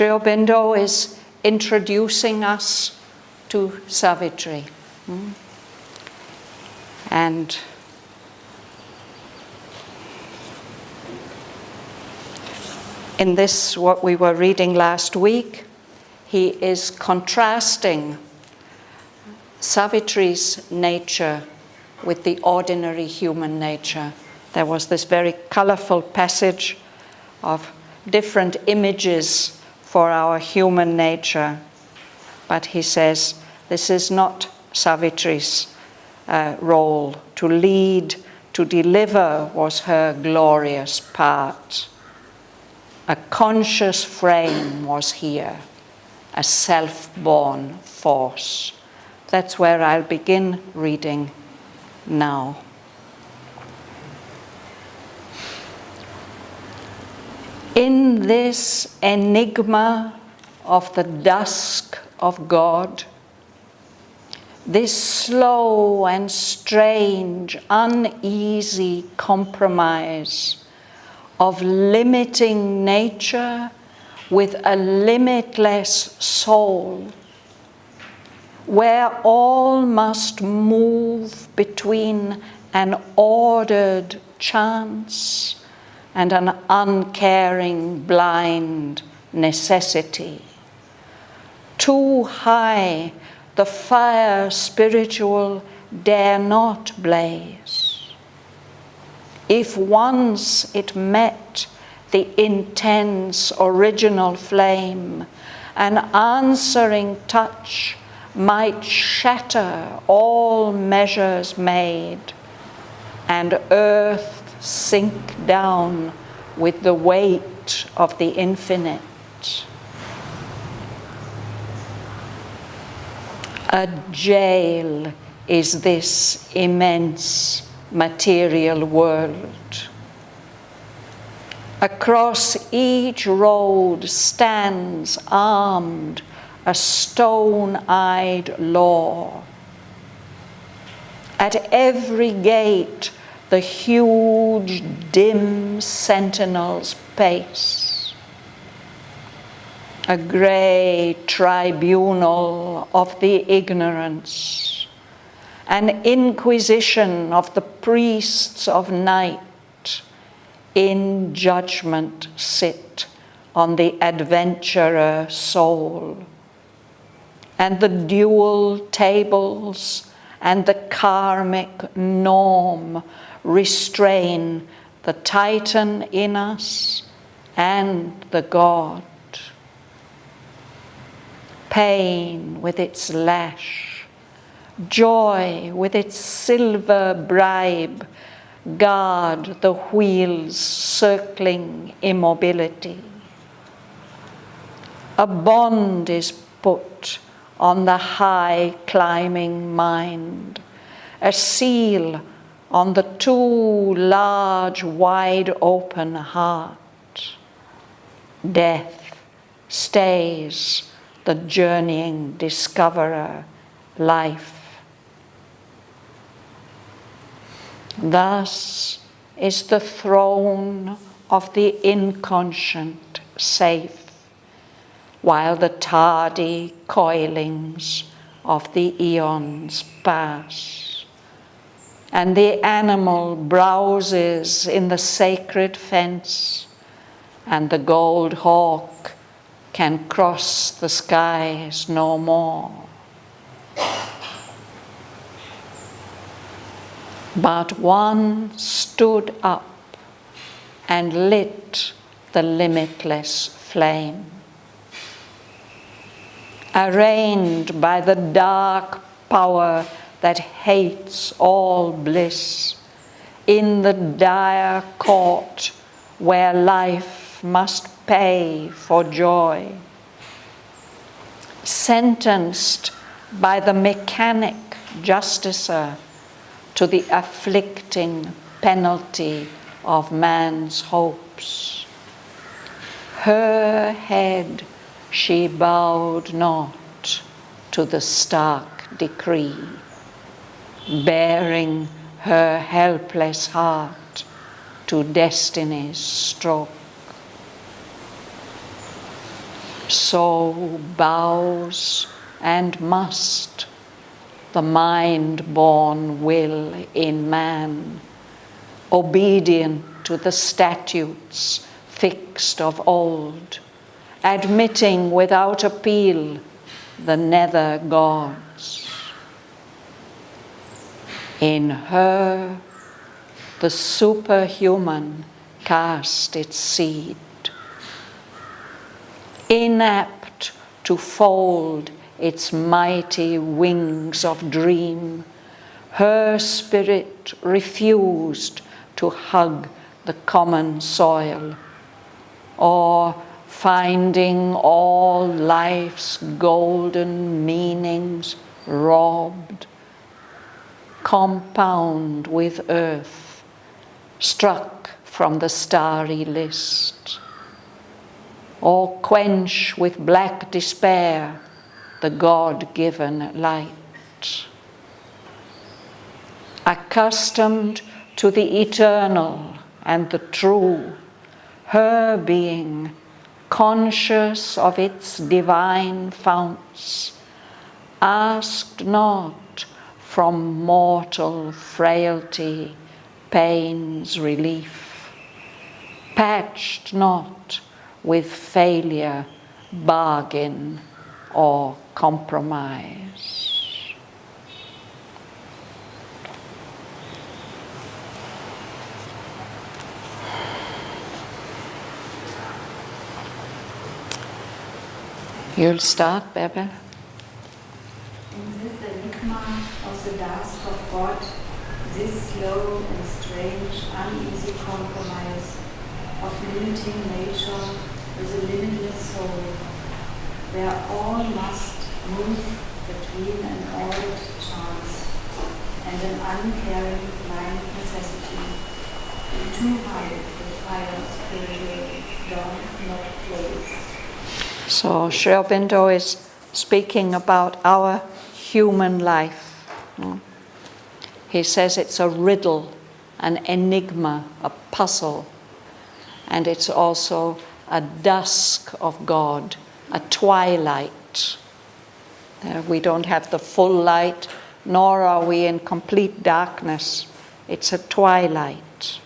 Aurobindo is introducing us to Savitri. And in this, what we were reading last week, he is contrasting Savitri's nature with the ordinary human nature. There was this very colorful passage of different images for our human nature. But he says, this is not Savitri's role. To lead, to deliver was her glorious part. A conscious frame was here, a self-born force. That's where I'll begin reading now. In this enigma of the dusk of God, this slow and strange, uneasy compromise of limiting nature with a limitless soul, where all must move between an ordered chance and an uncaring, blind necessity. Too high the fire spiritual dare not blaze. If once it met the intense original flame, an answering touch might shatter all measures made, and earth sink down with the weight of the infinite. A jail is this immense material world. Across each road stands armed a stone-eyed law. At every gate the huge, dim sentinels pace. A grey tribunal of the ignorance, an inquisition of the priests of night, in judgment sit on the adventurer soul. And the dual tables and the karmic norm restrain the Titan in us and the God. Pain with its lash, joy with its silver bribe, guard the wheel's circling immobility. A bond is put on the high climbing mind, a seal on the too large, wide open heart. Death stays the journeying discoverer, life. Thus is the throne of the inconscient safe, while the tardy coilings of the eons pass, and the animal browses in the sacred fence, and the gold hawk can cross the skies no more. But one stood up and lit the limitless flame. Arraigned by the dark power that hates all bliss, in the dire court where life must pay for joy. Sentenced by the mechanic justicer to the afflicting penalty of man's hopes. Her head she bowed not to the stark decree, bearing her helpless heart to destiny's stroke. so bows and must the mind-born will in man, obedient to the statutes fixed of old, admitting without appeal the nether gods. In her the superhuman cast its seed, inapt to fold its mighty wings of dream, her spirit refused to hug the common soil, or finding all life's golden meanings robbed, compound with earth, struck from the starry list, or quench with black despair the God-given light. Accustomed to the eternal and the true, her being, conscious of its divine founts, asked not from mortal frailty pain's relief, patched not with failure bargain or compromise. You'll start, Bebe. In this enigma of the dusk of God, this slow and strange, uneasy compromise of limiting nature with a limitless soul, where all must move between an ordered chance and an uncaring blind necessity, too high the fire spiritual dawn not blaze. So Aurobindo is speaking about our human life. He says it's a riddle, an enigma, a puzzle, and it's also a dusk of God, a twilight. We don't have the full light, nor are we in complete darkness. It's a twilight.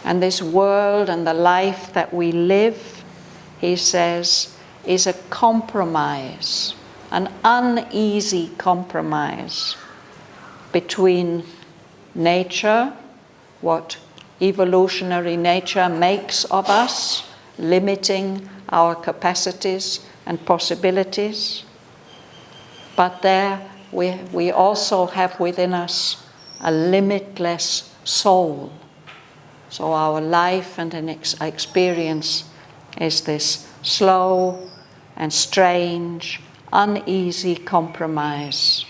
And this world and the life that we live, he says, is a compromise, an uneasy compromise between nature, what evolutionary nature makes of us, limiting our capacities and possibilities. But there we also have within us a limitless soul. So our life and an experience is this slow and strange, uneasy compromise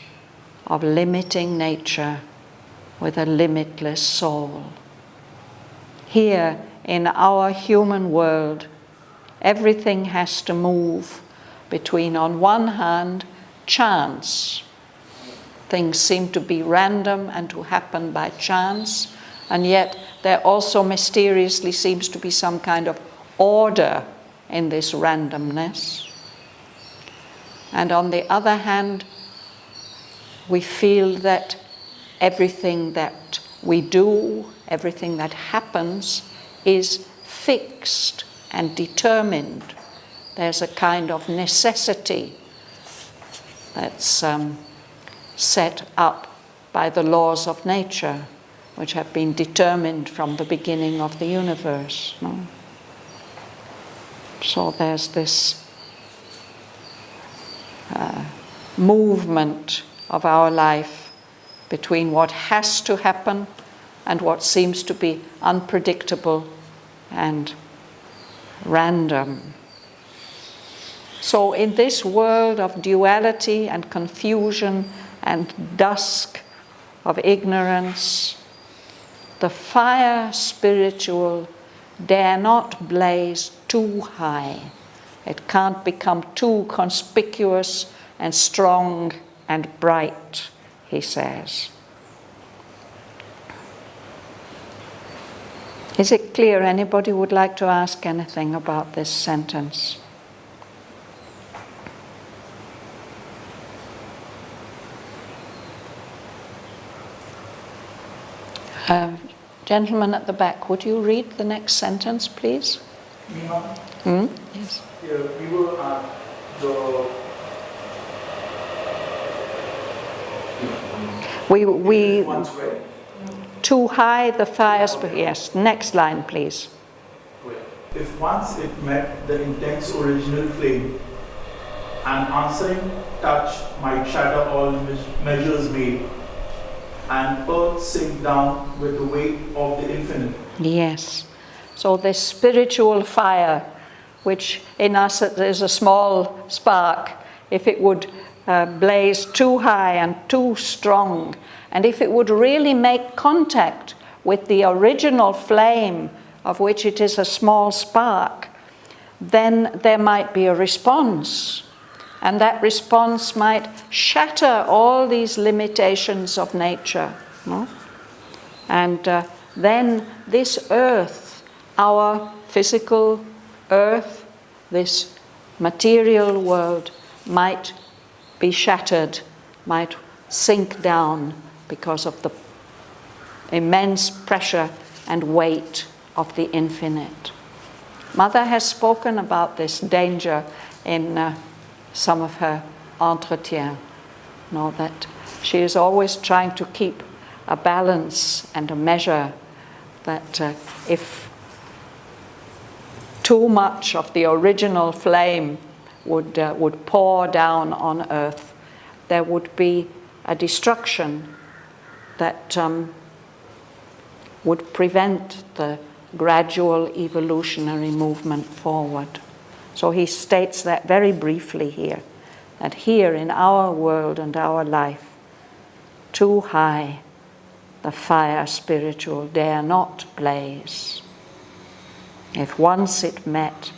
of limiting nature with a limitless soul. Here in our human world, everything has to move between, on one hand, chance. Things seem to be random and to happen by chance, and yet there also mysteriously seems to be some kind of order in this randomness. And on the other hand, we feel that everything that we do, everything that happens, is fixed and determined. There's a kind of necessity that's set up by the laws of nature, which have been determined from the beginning of the universe. No? So there's this movement of our life between what has to happen and what seems to be unpredictable and random. So in this world of duality and confusion and dusk of ignorance, the fire spiritual dare not blaze too high. It can't become too conspicuous and strong and bright, he says. Is it clear? Anybody would like to ask anything about this sentence? Gentleman at the back, would you read the next sentence, please? Yes. Yeah, we were at the... We Once read. too high the fires, but yes, next line, please. If once it met the intense original flame, an answering touch might shatter all measures made, and earth sink down with the weight of the infinite. Yes. So this spiritual fire, which in us is a small spark, if it would blaze too high and too strong, and if it would really make contact with the original flame, of which it is a small spark, then there might be a response. And that response might shatter all these limitations of nature. No? And then this earth, our physical earth, this material world, might be shattered, might sink down because of the immense pressure and weight of the infinite. Mother has spoken about this danger in some of her entretiens, that she is always trying to keep a balance and a measure, that if too much of the original flame would pour down on earth, there would be a destruction that would prevent the gradual evolutionary movement forward. So he states that very briefly here, that here in our world and our life, too high the fire spiritual dare not blaze. If once it met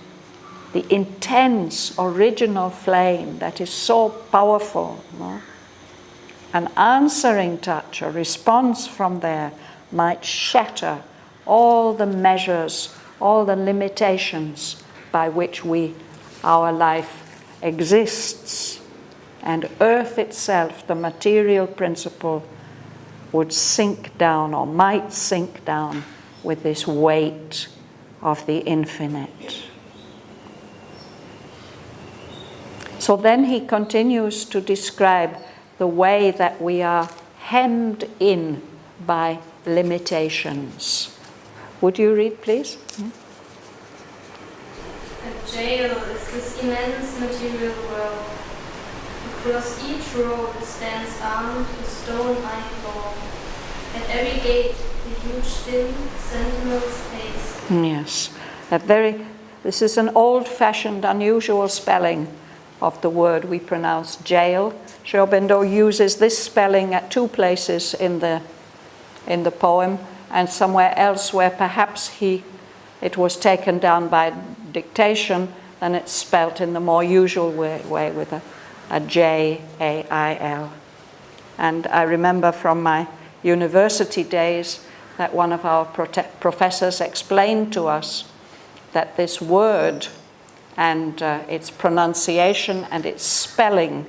the intense original flame that is so powerful, an answering touch, a response from there might shatter all the measures, all the limitations by which our life exists. And earth itself, the material principle, would sink down or might sink down with this weight of the infinite. So then he continues to describe the way that we are hemmed in by limitations. Would you read, please? A jail is this immense material world. Across each road stands armed a stone iron wall. At every gate, the huge dim sentinels pace. Yes. This is an old-fashioned, unusual spelling of the word we pronounce jail. Aurobindo uses this spelling at two places in the poem, and somewhere else where perhaps it was taken down by dictation, and it's spelt in the more usual way with a J-A-I-L. And I remember from my university days that one of our professors explained to us that this word and its pronunciation and its spelling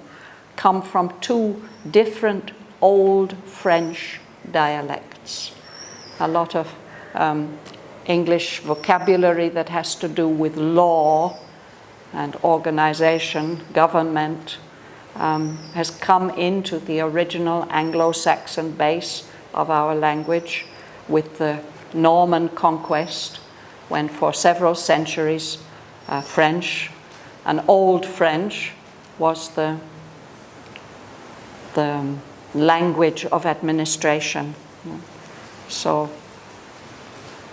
come from two different old French dialects. A lot of English vocabulary that has to do with law and organization, government, has come into the original Anglo-Saxon base of our language with the Norman conquest, when for several centuries French, an old French, was the language of administration. So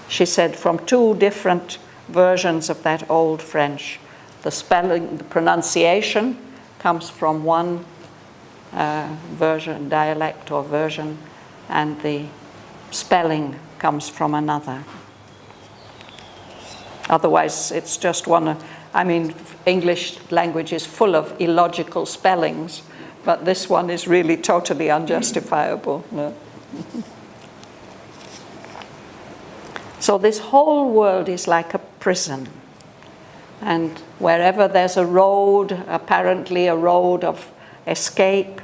she said from two different versions of that old French, the spelling, the pronunciation comes from one dialect or version, and the spelling comes from another. Otherwise, it's just English language is full of illogical spellings, but this one is really totally unjustifiable. No? So this whole world is like a prison. And wherever there's a road, apparently a road of escape,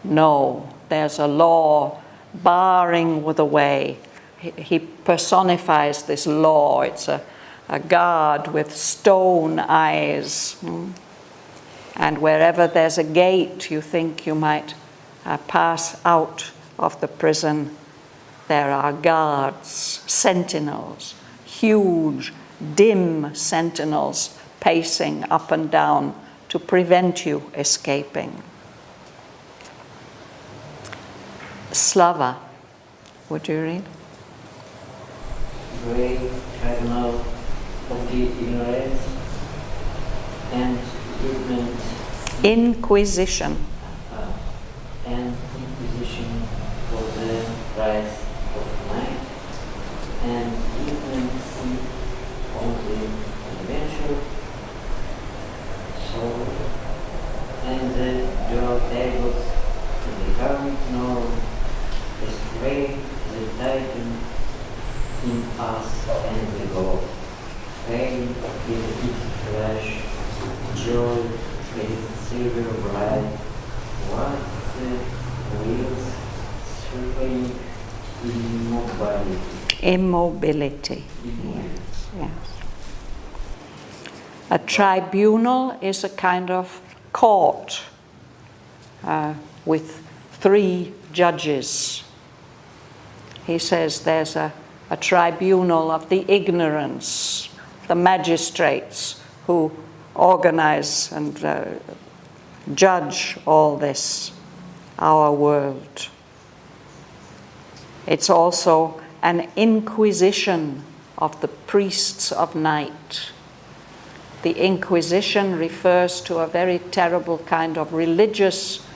no, there's a law barring the way. He personifies this law. It's a guard with stone eyes. And wherever there's a gate you think you might pass out of the prison, there are guards, sentinels, huge, dim sentinels pacing up and down to prevent you escaping. Slava, would you read? Great tribunal of the ignorance and judgment Inquisition. And Inquisition for the rise of night and ignorance on the adventure, so and the dual tables in the current norm is great the titan in us and the goal. Pain is its flesh, joy is silver bright, what the wheels surveying Immobility. Yes. A tribunal is a kind of court with 3 judges. He says there's a tribunal of the ignorance, the magistrates who organize and judge all this, our world. It's also an inquisition of the priests of night. The Inquisition refers to a very terrible kind of religious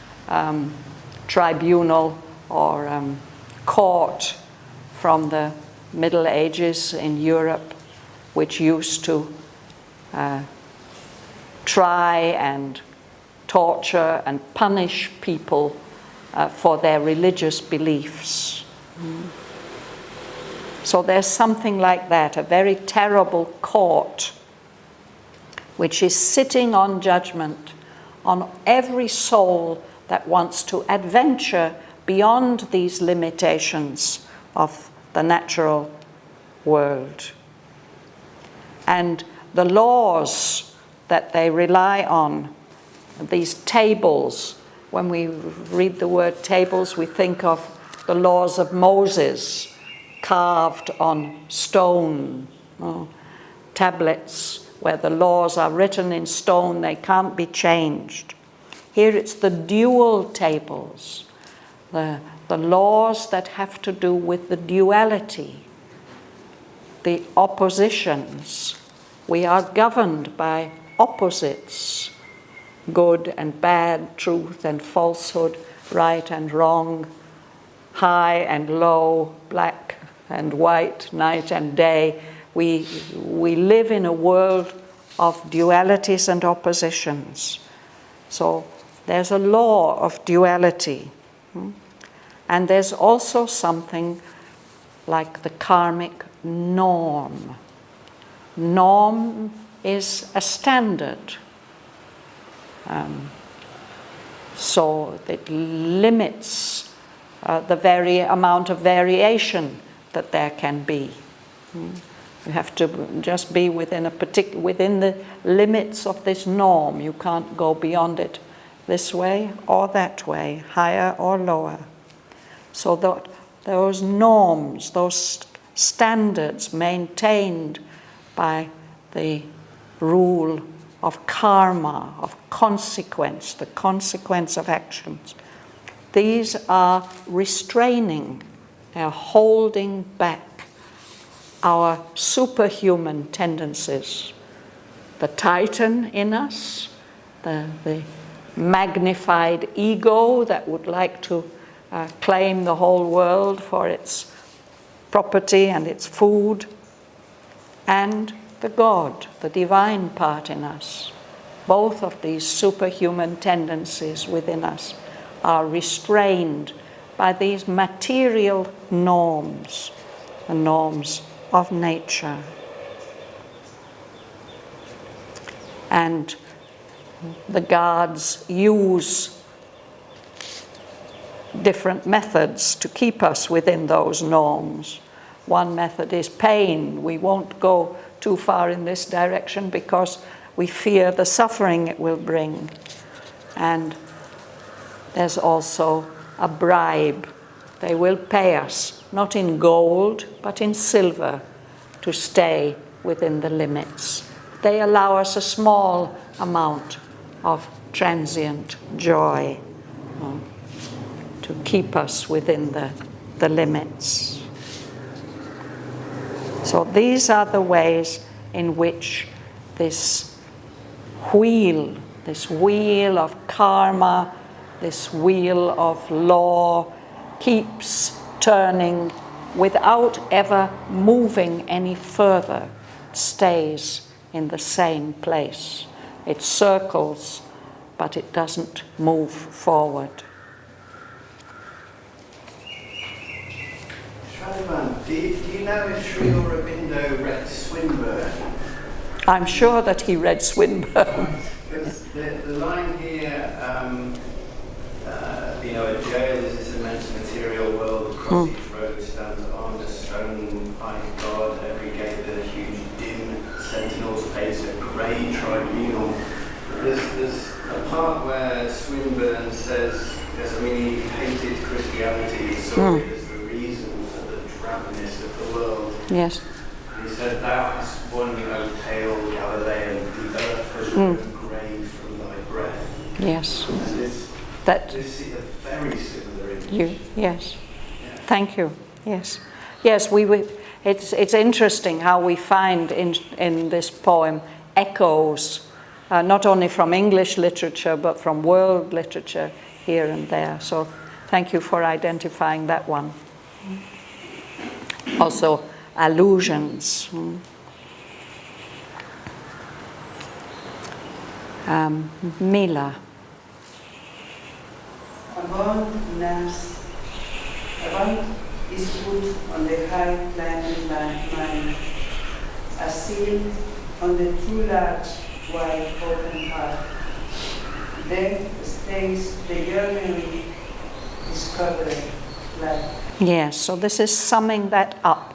tribunal or court from the Middle Ages in Europe, which used to try and torture and punish people for their religious beliefs. So there's something like that, a very terrible court which is sitting on judgment on every soul that wants to adventure beyond these limitations of the natural world. And the laws that they rely on, these tables, when we read the word tables, we think of the laws of Moses carved on stone, tablets where the laws are written in stone, they can't be changed. Here it's the dual tables, the laws that have to do with the duality, the oppositions. We are governed by opposites, good and bad, truth and falsehood, right and wrong, high and low, black and white, night and day. We live in a world of dualities and oppositions. So there's a law of duality. And there's also something like the karmic norm. Norm is a standard. So it limits the very amount of variation that there can be. You have to just be within the limits of this norm. You can't go beyond it this way or that way, higher or lower. So those norms, those standards maintained by the rule of karma, of consequence, the consequence of actions, these are restraining, they are holding back our superhuman tendencies. The titan in us, the magnified ego that would like to claim the whole world for its property and its food, and the God, the divine part in us. Both of these superhuman tendencies within us are restrained by these material norms, the norms of nature. And the guards use different methods to keep us within those norms. One method is pain. We won't go too far in this direction because we fear the suffering it will bring. And there's also a bribe. They will pay us, not in gold, but in silver, to stay within the limits. They allow us a small amount of transient joy to keep us within the limits. So these are the ways in which this wheel of karma, this wheel of law keeps turning without ever moving any further. It stays in the same place. It circles, but it doesn't move forward. Shraddhavan, do you know if Sri Aurobindo read Swinburne? I'm sure that he read Swinburne. Because the line here, a jail is this immense material world. Across each road stands armed, a stone-eyed god. Every gate with a huge dim sentinels face a grey tribunal. There's a part where Swinburne says, he hated Christianity, he saw it as the reason for the drabness of the world. Yes. He said, "Thou hast won, O pale Galilean, the earth has grown grey from thy breath." Yes. And this is a very similar image. Yes. Yeah. Thank you. Yes. Yes. It's interesting how we find in this poem echoes, not only from English literature but from world literature here and there. So thank you for identifying that one. Also, allusions. Mila. Avant is put on the high climbing mind, a seal on the too large, wide open heart. Then stays the yearning discovery life. Yes, so this is summing that up,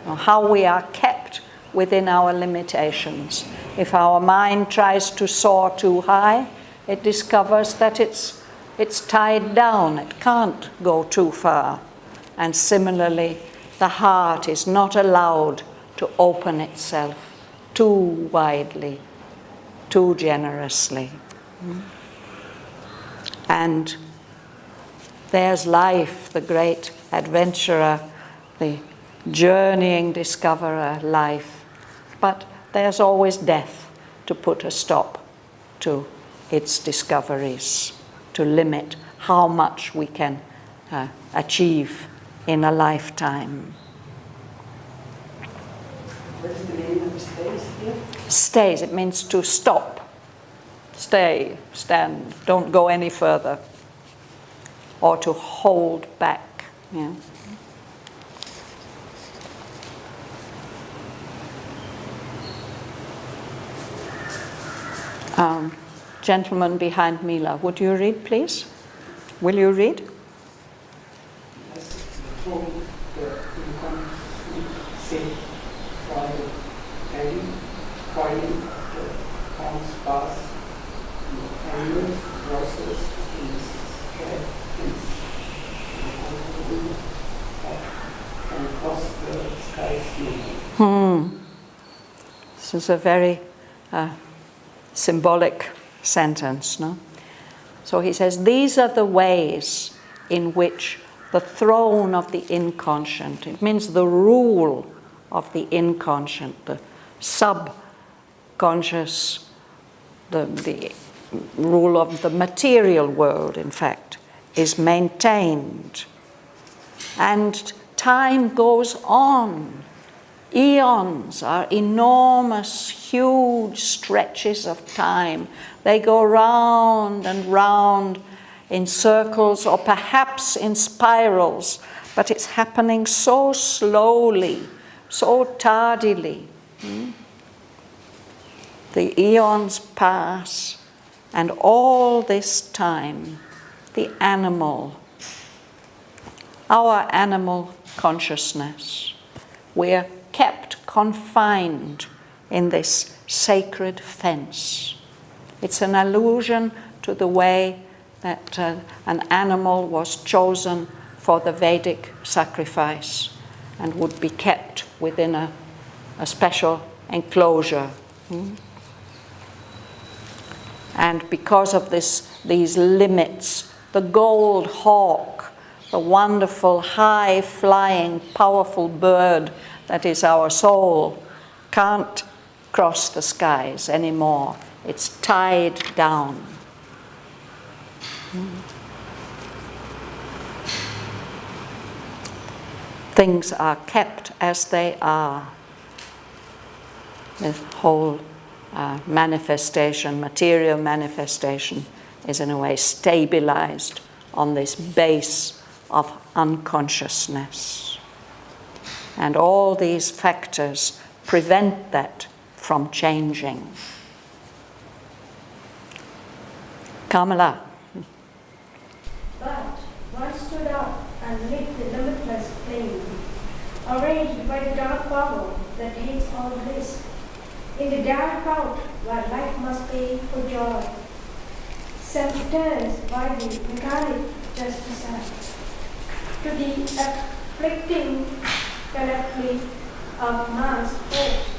how we are kept within our limitations. If our mind tries to soar too high, it discovers that it's tied down, it can't go too far. And similarly, the heart is not allowed to open itself too widely, too generously. And there's life, the great adventurer, the journeying discoverer life. But there's always death to put a stop to its discoveries, to limit how much we can achieve in a lifetime. What is the meaning of stays here? Stays, it means to stop. Stay, stand, don't go any further. Or to hold back. Yeah. Gentleman behind Mila, would you read, please? Will you read? This is a very symbolic sentence, no? So he says, these are the ways in which the throne of the inconscient, it means the rule of the inconscient, the subconscious, the rule of the material world, in fact, is maintained. And time goes on. Eons are enormous, huge stretches of time. They go round and round in circles or perhaps in spirals, but it's happening so slowly, so tardily. The eons pass, and all this time, the animal our animal consciousness. We're kept confined in this sacred fence. It's an allusion to the way that an animal was chosen for the Vedic sacrifice and would be kept within a special enclosure. And because of these limits, the gold hawk, the wonderful, high-flying, powerful bird that is our soul, can't cross the skies anymore. It's tied down. Things are kept as they are. The whole manifestation, material manifestation, is in a way stabilized on this base of unconsciousness. And all these factors prevent that from changing. Kamala. But one stood up and lit the limitless flame, arranged by the dark power that hates all bliss, in the dark out where life must pay for joy. Self-turns by the mechanic justice to the afflicting collectly of man's hopes.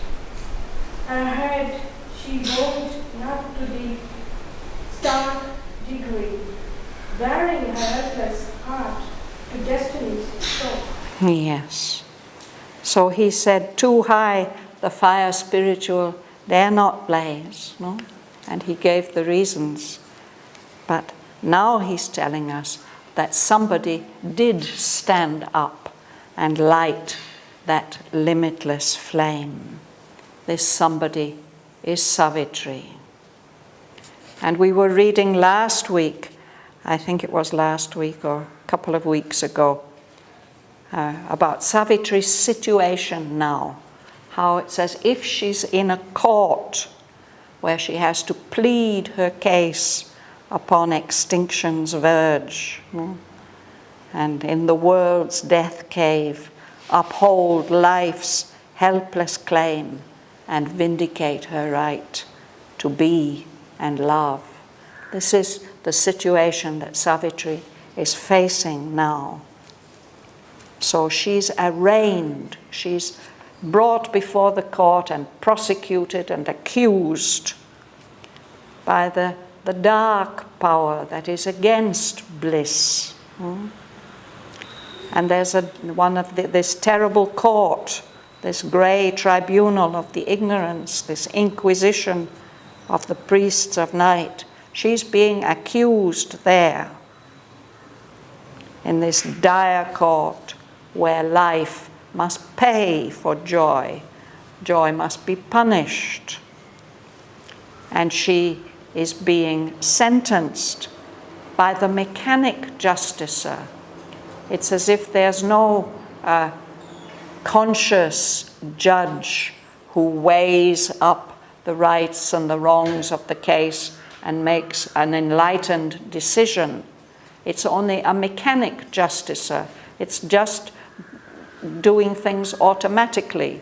Her head she bowed not to the stark degree, bearing her helpless heart to destiny's stroke. Yes. So he said, too high the fire spiritual dare not blaze, no? And he gave the reasons. But now he's telling us that somebody did stand up and light that limitless flame. This somebody is Savitri. And we were reading last week, I think it was last week or a couple of weeks ago, about Savitri's situation now. How it's as if she's in a court where she has to plead her case upon extinction's verge. And in the world's death cave, uphold life's helpless claim and vindicate her right to be and love. This is the situation that Savitri is facing now. So she's arraigned, she's brought before the court and prosecuted and accused by the dark power that is against bliss. And there's this terrible court, this grey tribunal of the ignorance, this Inquisition of the priests of night. She's being accused there in this dire court where life must pay for joy. Joy must be punished. And she is being sentenced by the mechanic justicer. It's as if there's no conscious judge who weighs up the rights and the wrongs of the case and makes an enlightened decision. It's only a mechanic justicer. It's just doing things automatically.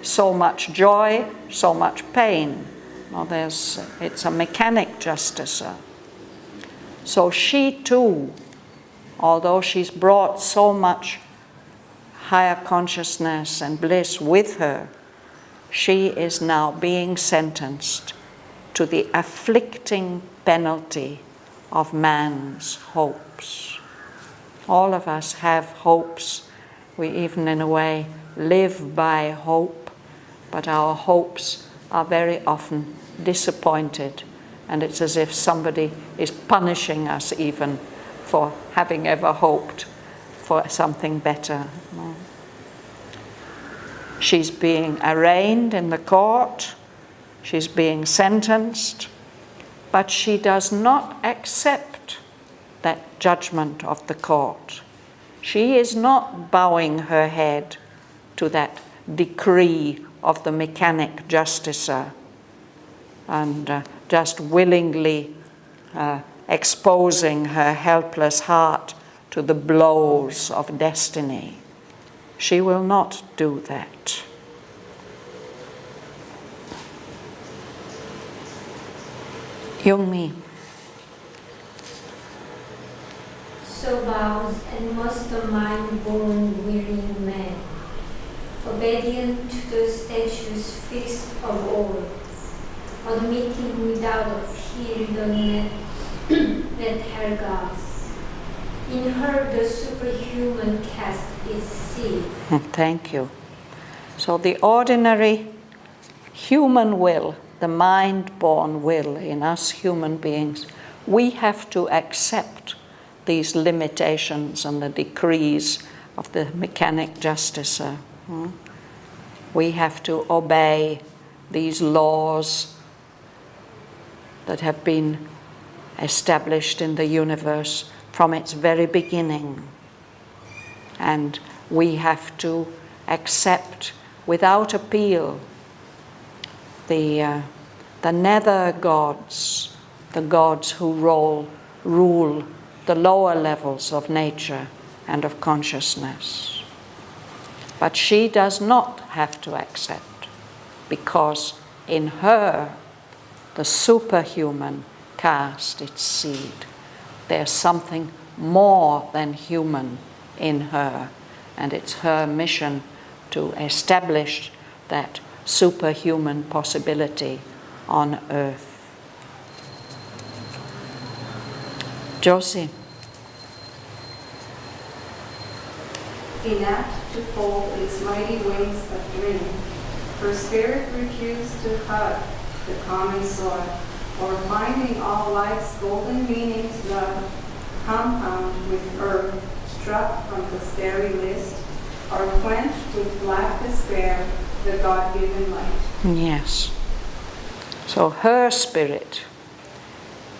So much joy, so much pain. Well, it's a mechanic justicer. So she too, although she's brought so much higher consciousness and bliss with her, she is now being sentenced to the afflicting penalty of man's hopes. All of us have hopes. We even, in a way, live by hope, but our hopes are very often disappointed, and it's as if somebody is punishing us even for having ever hoped for something better. She's being arraigned in the court, she's being sentenced, but she does not accept that judgment of the court. She is not bowing her head to that decree of the mechanic justicer and just willingly exposing her helpless heart to the blows of destiny. She will not do that. Young-mi. So bows and mastermind-born weary man, obedient to the statues fixed of old, admitting without a peer the net her gods. In her the superhuman cast its seed. Thank you. So the ordinary human will, the mind-born will in us human beings, we have to accept these limitations and the decrees of the mechanic justicer. We have to obey these laws that have been established in the universe from its very beginning. And we have to accept without appeal the nether gods, the gods who rule the lower levels of nature and of consciousness. But she does not have to accept, because in her the superhuman cast its seed. There's something more than human in her, and it's her mission to establish that superhuman possibility on earth. Josie. In act to fold its mighty wings of dream, her spirit refused to hug the common soil, or finding all life's golden meanings love, compound with earth, struck from the starry list, or quenched with black despair the God-given light. Yes. So her spirit,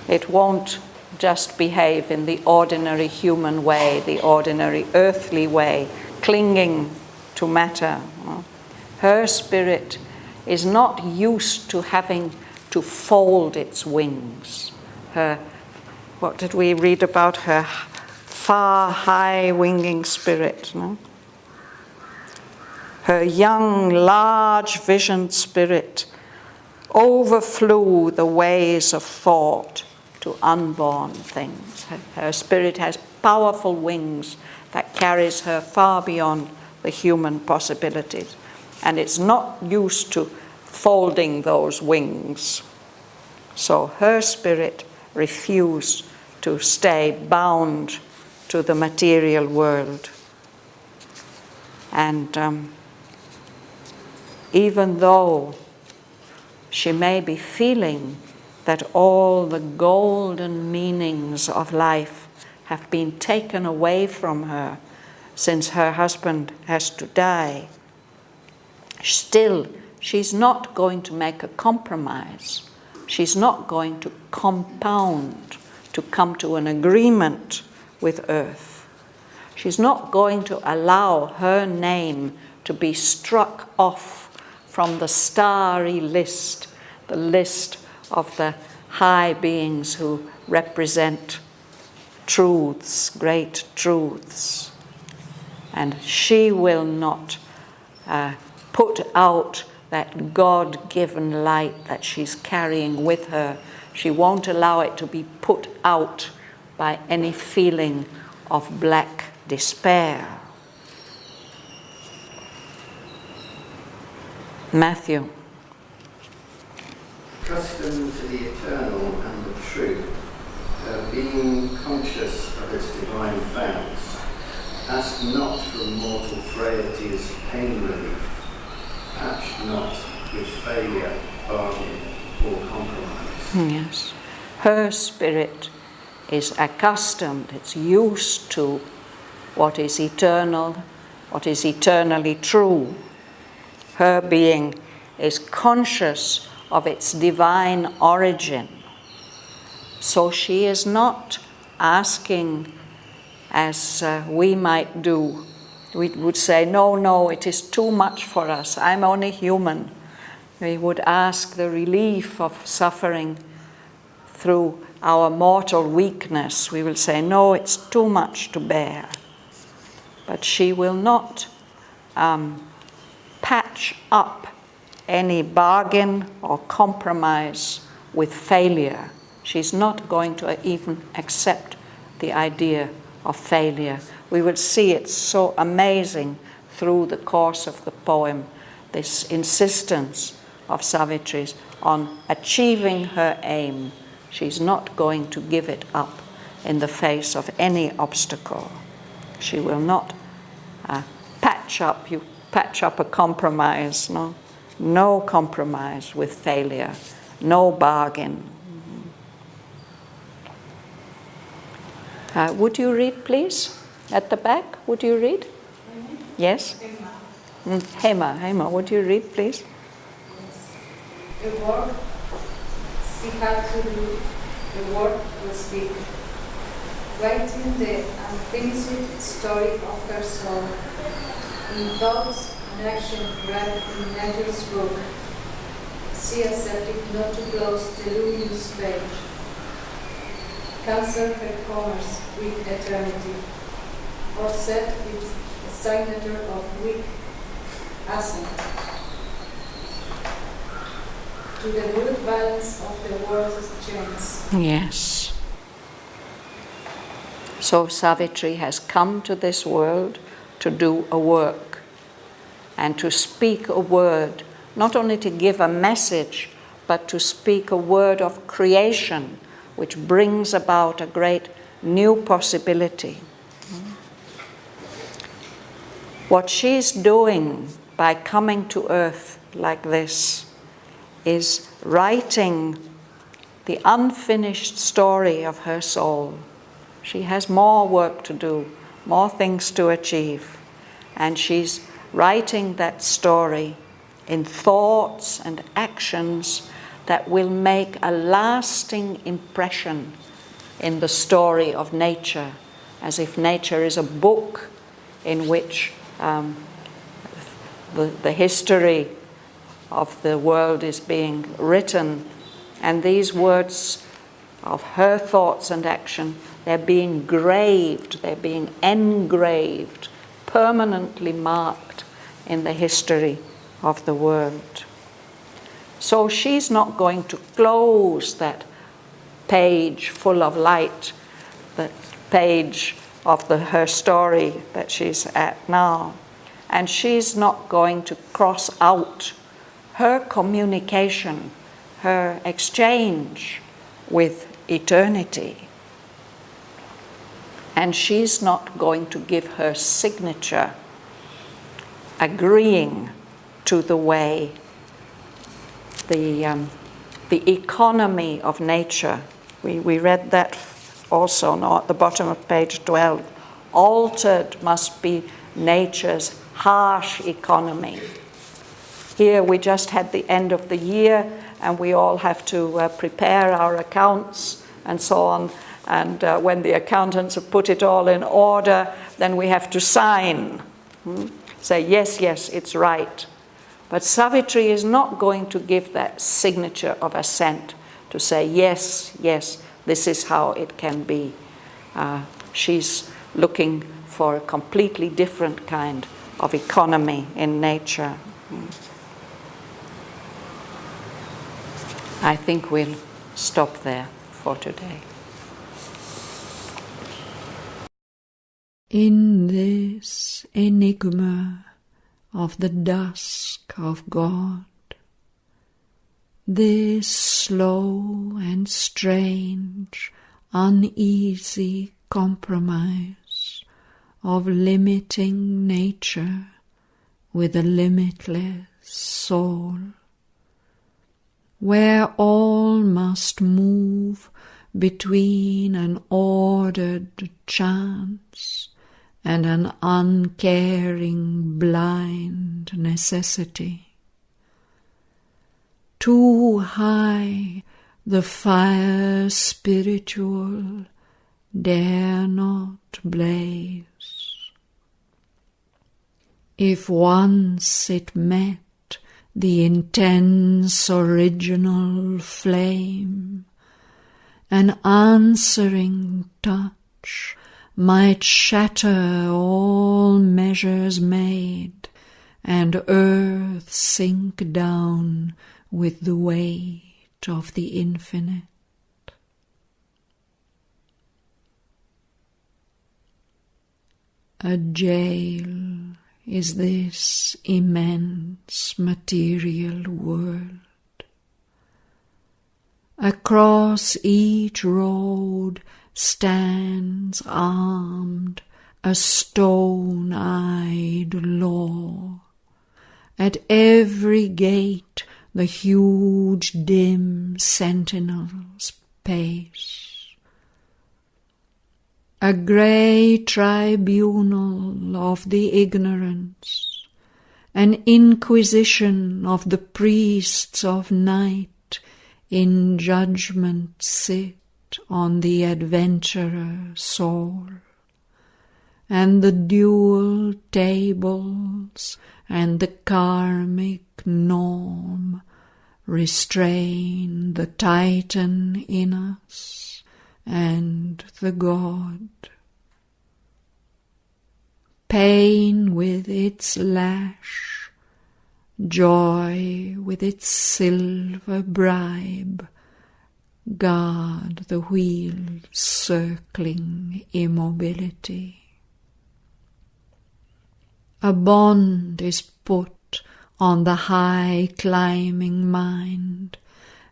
it won't just behave in the ordinary human way, the ordinary earthly way, clinging to matter. Her spirit is not used to having to fold its wings. What did we read about her far, high winging spirit? No? Her young, large visioned spirit overflew the ways of thought to unborn things. Her spirit has powerful wings that carries her far beyond the human possibilities. And it's not used to folding those wings. So her spirit refused to stay bound to the material world. And even though she may be feeling that all the golden meanings of life have been taken away from her since her husband has to die, still she's not going to make a compromise. She's not going to compound, to come to an agreement with Earth. She's not going to allow her name to be struck off from the starry list, the list of the high beings who represent truths, great truths. And she will not put out that God-given light that she's carrying with her. She won't allow it to be put out by any feeling of black despair. Matthew. Accustomed to the eternal and the true, being conscious of its divine founts, ask not from mortal frailties pain relief, patch not with failure, bargain, or compromise. Yes. Her spirit is accustomed, it's used to what is eternal, what is eternally true. Her being is conscious of its divine origin. So she is not asking as we might do. We would say, no, it is too much for us. I'm only human. We would ask the relief of suffering through our mortal weakness, we will say, no, it's too much to bear. But she will not patch up any bargain or compromise with failure. She's not going to even accept the idea of failure. We will see it's so amazing through the course of the poem, this insistence of Savitri's on achieving her aim. She's not going to give it up in the face of any obstacle. She will not patch up a compromise, no compromise with failure, no bargain. Would you read, please? At the back, would you read? Yes? Hema, would you read, please? The work she had to do, the work to speak, writing the unfinished story of her soul, in thoughts and action read in nature's book. She accepted not to close the luminous page, cancel her commerce with eternity, or set its signature of weak assent to the good balance of the world's chains. Yes. So Savitri has come to this world to do a work and to speak a word, not only to give a message, but to speak a word of creation, which brings about a great new possibility. What she's doing by coming to earth like this is writing the unfinished story of her soul. She has more work to do, more things to achieve, and she's writing that story in thoughts and actions that will make a lasting impression in the story of nature, as if nature is a book in which the history of the world is being written, and these words of her thoughts and action, they're being graved, they're being engraved, permanently marked in the history of the world. So she's not going to close that page full of light, that page of her story that she's at now. And she's not going to cross out her communication, her exchange with eternity. And she's not going to give her signature, agreeing to the way the economy of nature, we read that also now at the bottom of page 12, altered must be nature's harsh economy. Here we just had the end of the year and we all have to prepare our accounts and so on, and when the accountants have put it all in order, then we have to sign, say yes, it's right. But Savitri is not going to give that signature of assent to say yes, this is how it can be. She's looking for a completely different kind of economy in nature. I think we'll stop there for today. In this enigma of the dusk of God, this slow and strange, uneasy compromise of limiting nature with a limitless soul, where all must move between an ordered chance and an uncaring blind necessity. Too high the fire spiritual dare not blaze. If once it met the intense original flame, an answering touch might shatter all measures made, and earth sink down with the weight of the infinite. A jail is this immense material world. Across each road stands armed a stone-eyed law. At every gate the huge dim sentinels pace. A grey tribunal of the ignorance, an inquisition of the priests of night in judgment sit on the adventurer soul, and the dual tables and the karmic norm restrain the Titan in us and the God. Pain with its lash, joy with its silver bribe, guard the wheel's circling immobility. A bond is put on the high climbing mind,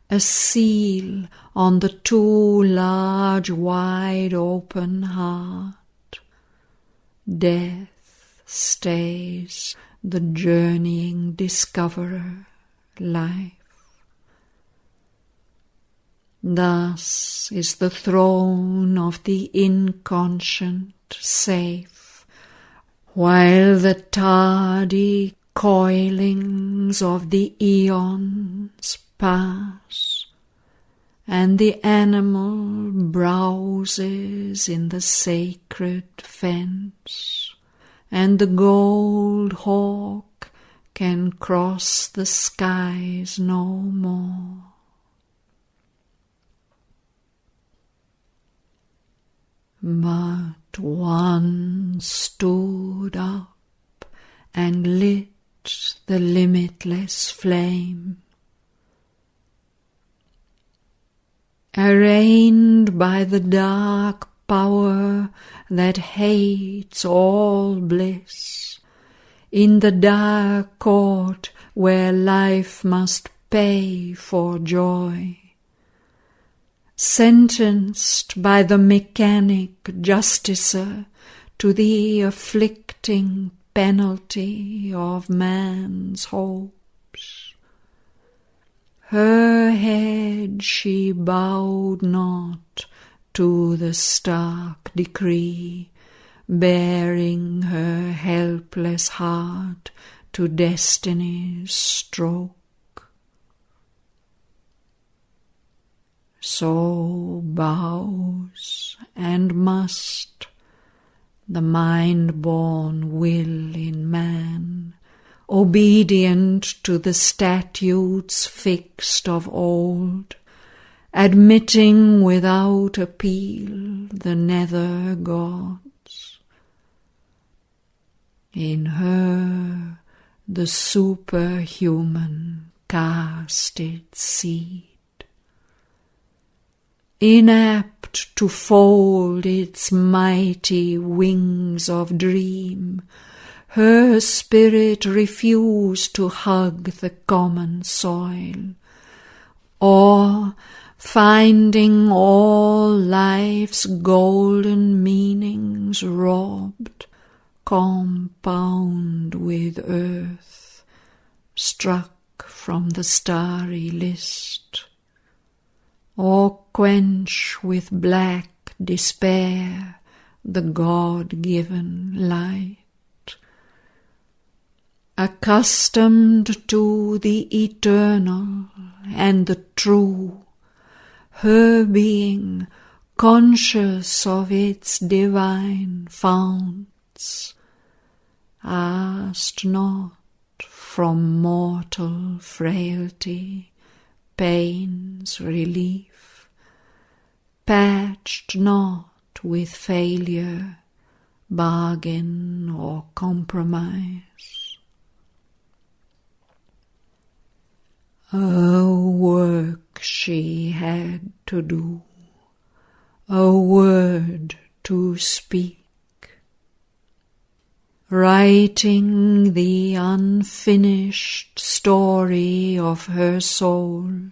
a seal on the too large wide open heart. Death stays the journeying discoverer life. Thus is the throne of the inconscient safe, while the tardy coilings of the eons pass, and the animal browses in the sacred fence, and the gold hawk can cross the skies no more. But one stood up and lit the limitless flame. Arraigned by the dark power that hates all bliss, in the dark court where life must pay for joy, sentenced by the mechanic justicer to the afflicting penalty of man's hopes, her head she bowed not to the stark decree, bearing her helpless heart to destiny's stroke. So bows and must the mind-born will in man, obedient to the statutes fixed of old, admitting without appeal the nether gods. In her the superhuman cast its seed, inapt to fold its mighty wings of dream. Her spirit refused to hug the common soil, or, finding all life's golden meanings robbed, compound with earth, struck from the starry list, or quench with black despair the God-given light. Accustomed to the eternal and the true, her being, conscious of its divine founts, asked not from mortal frailty pain's relief, patched not with failure, bargain or compromise. A work she had to do, a word to speak, writing the unfinished story of her soul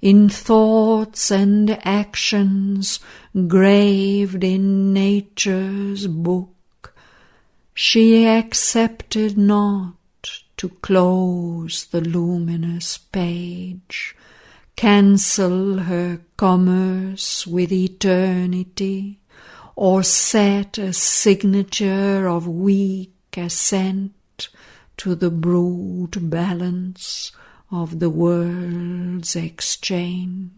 in thoughts and actions graved in nature's book. She accepted not to close the luminous page, cancel her commerce with eternity, or set a signature of weak assent to the brute balance of the world's exchange.